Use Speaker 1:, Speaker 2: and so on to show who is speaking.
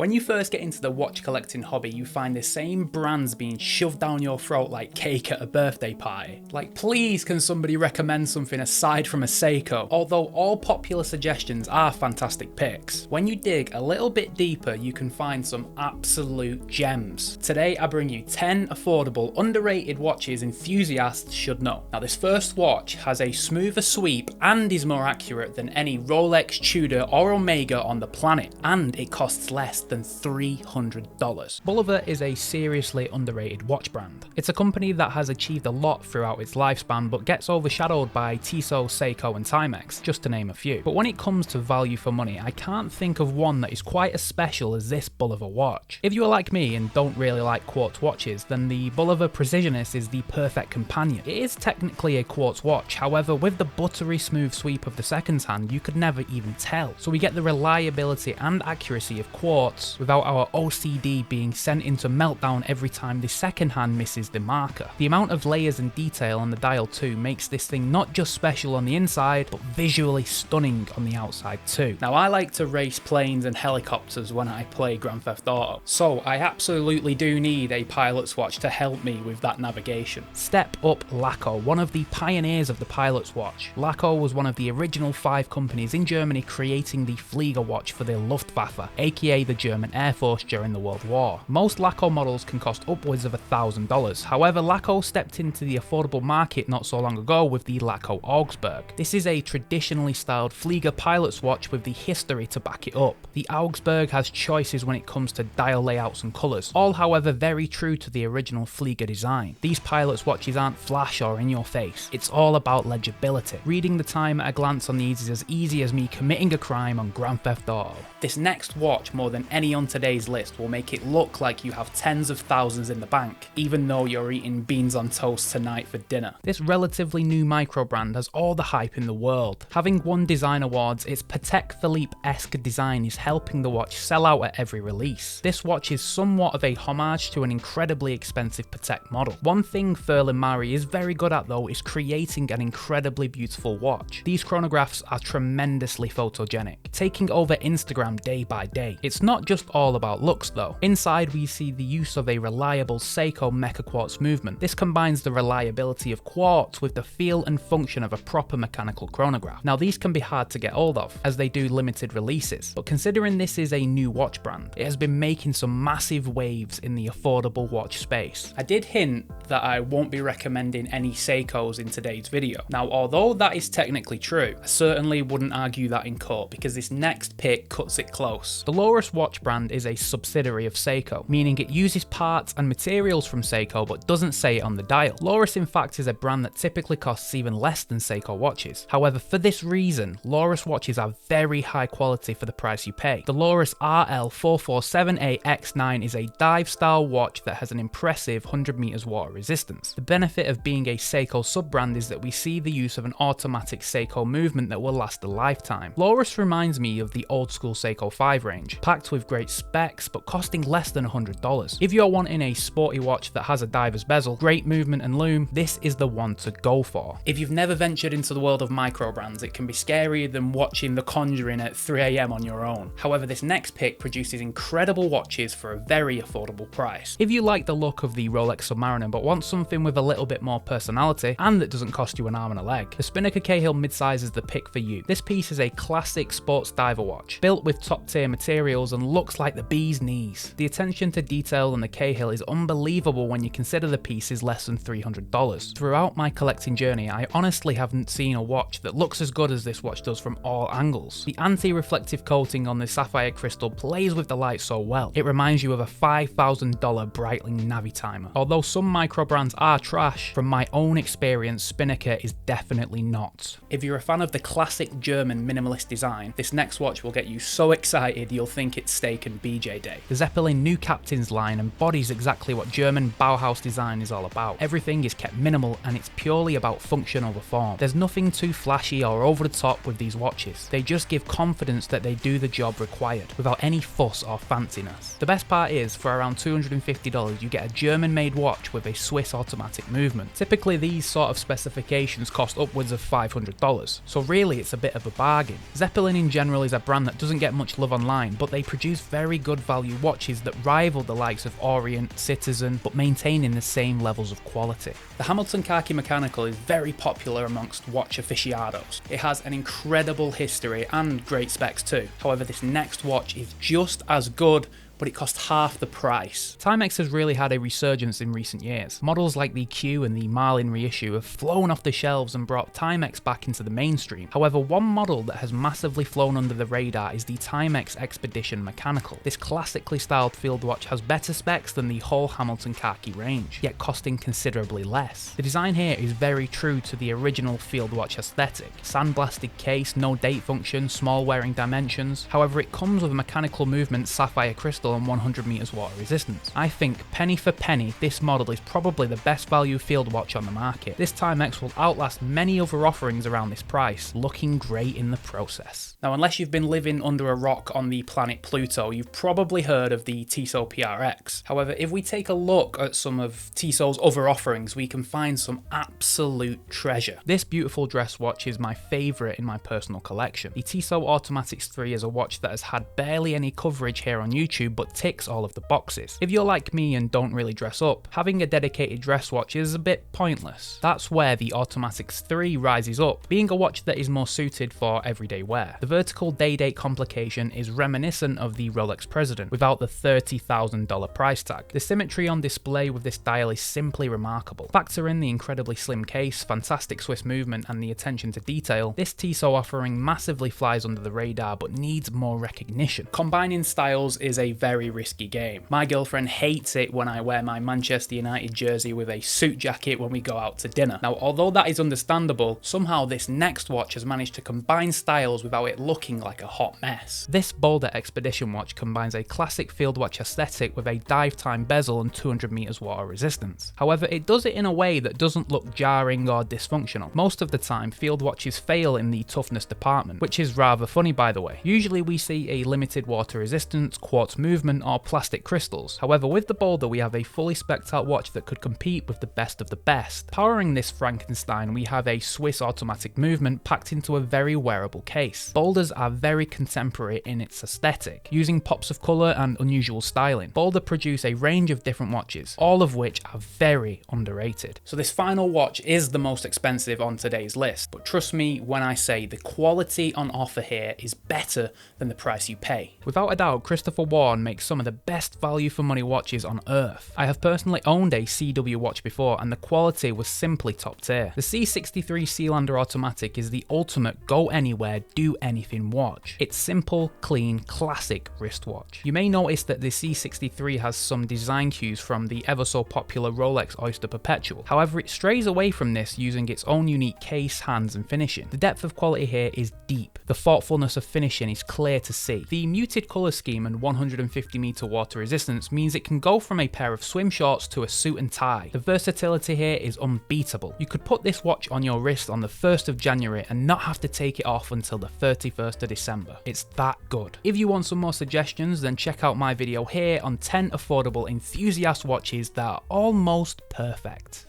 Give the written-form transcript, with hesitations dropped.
Speaker 1: When you first get into the watch collecting hobby, you find the same brands being shoved down your throat like cake at a birthday party. Like, please can somebody recommend something aside from a Seiko? Although all popular suggestions are fantastic picks, when you dig a little bit deeper you can find some absolute gems. Today I bring you 10 affordable, underrated watches enthusiasts should know. Now this first watch has a smoother sweep and is more accurate than any Rolex, Tudor or Omega on the planet, and it costs less than $300. Bulova is a seriously underrated watch brand. It's a company that has achieved a lot throughout its lifespan but gets overshadowed by Tissot, Seiko and Timex, just to name a few. But when it comes to value for money, I can't think of one that is quite as special as this Bulova watch. If you are like me and don't really like quartz watches, then the Bulova Precisionist is the perfect companion. It is technically a quartz watch, however with the buttery smooth sweep of the second hand you could never even tell. So we get the reliability and accuracy of quartz without our OCD being sent into meltdown every time the second hand misses the marker. The amount of layers and detail on the dial too makes this thing not just special on the inside, but visually stunning on the outside too. Now I like to race planes and helicopters when I play Grand Theft Auto, so I absolutely do need a pilot's watch to help me with that navigation. Step up Laco, one of the pioneers of the pilot's watch. Laco was one of the original 5 companies in Germany creating the Flieger watch for the Luftwaffe, aka the German Air Force during the World War. Most Laco models can cost upwards of $1,000, however Laco stepped into the affordable market not so long ago with the Laco Augsburg. This is a traditionally styled Flieger pilot's watch with the history to back it up. The Augsburg has choices when it comes to dial layouts and colours, all however very true to the original Flieger design. These pilot's watches aren't flash or in your face, it's all about legibility. Reading the time at a glance on these is as easy as me committing a crime on Grand Theft Auto. This next watch, more than any on today's list, will make it look like you have tens of thousands in the bank, even though you're eating beans on toast tonight for dinner. This relatively new micro brand has all the hype in the world. Having won design awards, its Patek Philippe-esque design is helping the watch sell out at every release. This watch is somewhat of a homage to an incredibly expensive Patek model. One thing Ferlin Murray is very good at though is creating an incredibly beautiful watch. These chronographs are tremendously photogenic, taking over Instagram day by day. It's not just all about looks though. Inside we see the use of a reliable Seiko Mecha Quartz movement. This combines the reliability of quartz with the feel and function of a proper mechanical chronograph. Now these can be hard to get hold of as they do limited releases, but considering this is a new watch brand, it has been making some massive waves in the affordable watch space. I did hint that I won't be recommending any Seikos in today's video. Now although that is technically true, I certainly wouldn't argue that in court because this next pick cuts it close. The Lorus watch brand is a subsidiary of Seiko, meaning it uses parts and materials from Seiko but doesn't say it on the dial. Lorus in fact is a brand that typically costs even less than Seiko watches. However, for this reason, Lorus watches are very high quality for the price you pay. The Lorus RL4478X9 is a dive style watch that has an impressive 100 meters water resistance. The benefit of being a Seiko sub-brand is that we see the use of an automatic Seiko movement that will last a lifetime. Lorus reminds me of the old school Seiko 5 range, packed with great specs but costing less than $100. If you're wanting a sporty watch that has a diver's bezel, great movement and lume, this is the one to go for. If you've never ventured into the world of micro brands, it can be scarier than watching The Conjuring at 3 AM on your own. However, this next pick produces incredible watches for a very affordable price. If you like the look of the Rolex Submariner but want something with a little bit more personality and that doesn't cost you an arm and a leg, the Spinnaker Cahill midsize is the pick for you. This piece is a classic sports diver watch, built with top tier materials and looks like the bee's knees. The attention to detail on the Cahill is unbelievable when you consider the piece is less than $300. Throughout my collecting journey, I honestly haven't seen a watch that looks as good as this watch does from all angles. The anti-reflective coating on the sapphire crystal plays with the light so well. It reminds you of a $5,000 Breitling Navi timer. Although some micro brands are trash, from my own experience, Spinnaker is definitely not. If you're a fan of the classic German minimalist design, this next watch will get you so excited you'll think it's steak and BJ day. The Zeppelin New Captains line embodies exactly what German Bauhaus design is all about. Everything is kept minimal and it's purely about function over form. There's nothing too flashy or over the top with these watches. They just give confidence that they do the job required, without any fuss or fanciness. The best part is, for around $250 you get a German made watch with a Swiss automatic movement. Typically these sort of specifications cost upwards of $500, so really it's a bit of a bargain. Zeppelin in general is a brand that doesn't get much love online, but they produce produce very good value watches that rival the likes of Orient, Citizen, but maintaining the same levels of quality. The Hamilton Khaki Mechanical is very popular amongst watch aficionados. It has an incredible history and great specs too. However, this next watch is just as good, but it costs half the price. Timex has really had a resurgence in recent years. Models like the Q and the Marlin reissue have flown off the shelves and brought Timex back into the mainstream. However, one model that has massively flown under the radar is the Timex Expedition Mechanical. This classically styled field watch has better specs than the whole Hamilton Khaki range, yet costing considerably less. The design here is very true to the original field watch aesthetic. Sandblasted case, no date function, small wearing dimensions. However, it comes with a mechanical movement sapphire crystal and 100 meters water resistance. I think penny for penny, this model is probably the best value field watch on the market. This Timex will outlast many other offerings around this price, looking great in the process. Now, unless you've been living under a rock on the planet Pluto, you've probably heard of the Tissot PRX. However, if we take a look at some of Tissot's other offerings, we can find some absolute treasure. This beautiful dress watch is my favourite in my personal collection. The Tissot Automatics 3 is a watch that has had barely any coverage here on YouTube, but ticks all of the boxes. If you're like me and don't really dress up, having a dedicated dress watch is a bit pointless. That's where the Automatics 3 rises up, being a watch that is more suited for everyday wear. The vertical day-date complication is reminiscent of the Rolex President, without the $30,000 price tag. The symmetry on display with this dial is simply remarkable. Factor in the incredibly slim case, fantastic Swiss movement, and the attention to detail, this Tissot offering massively flies under the radar but needs more recognition. Combining styles is a very risky game. My girlfriend hates it when I wear my Manchester United jersey with a suit jacket when we go out to dinner. Now, although that is understandable, somehow this next watch has managed to combine styles without it looking like a hot mess. This Boulder Expedition watch combines a classic field watch aesthetic with a dive time bezel and 200 meters water resistance. However, it does it in a way that doesn't look jarring or dysfunctional. Most of the time, field watches fail in the toughness department, which is rather funny by the way. Usually we see a limited water resistance, quartz movement, or plastic crystals. However, with the Boulder, we have a fully spec'd out watch that could compete with the best of the best. Powering this Frankenstein, we have a Swiss automatic movement packed into a very wearable case. Boulders are very contemporary in its aesthetic, using pops of colour and unusual styling. Boulder produce a range of different watches, all of which are very underrated. So this final watch is the most expensive on today's list, but trust me when I say the quality on offer here is better than the price you pay. Without a doubt, Christopher Warren makes some of the best value for money watches on earth. I have personally owned a CW watch before and the quality was simply top tier. The C63 Sealander Automatic is the ultimate go anywhere, do anything watch. It's simple, clean, classic wristwatch. You may notice that the C63 has some design cues from the ever so popular Rolex Oyster Perpetual. However, it strays away from this using its own unique case, hands and finishing. The depth of quality here is deep. The thoughtfulness of finishing is clear to see. The muted colour scheme and 150 meter water resistance means it can go from a pair of swim shorts to a suit and tie. The versatility here is unbeatable. You could put this watch on your wrist on the 1st of January and not have to take it off until the 31st of December. It's that good. If you want some more suggestions, then check out my video here on 10 affordable enthusiast watches that are almost perfect.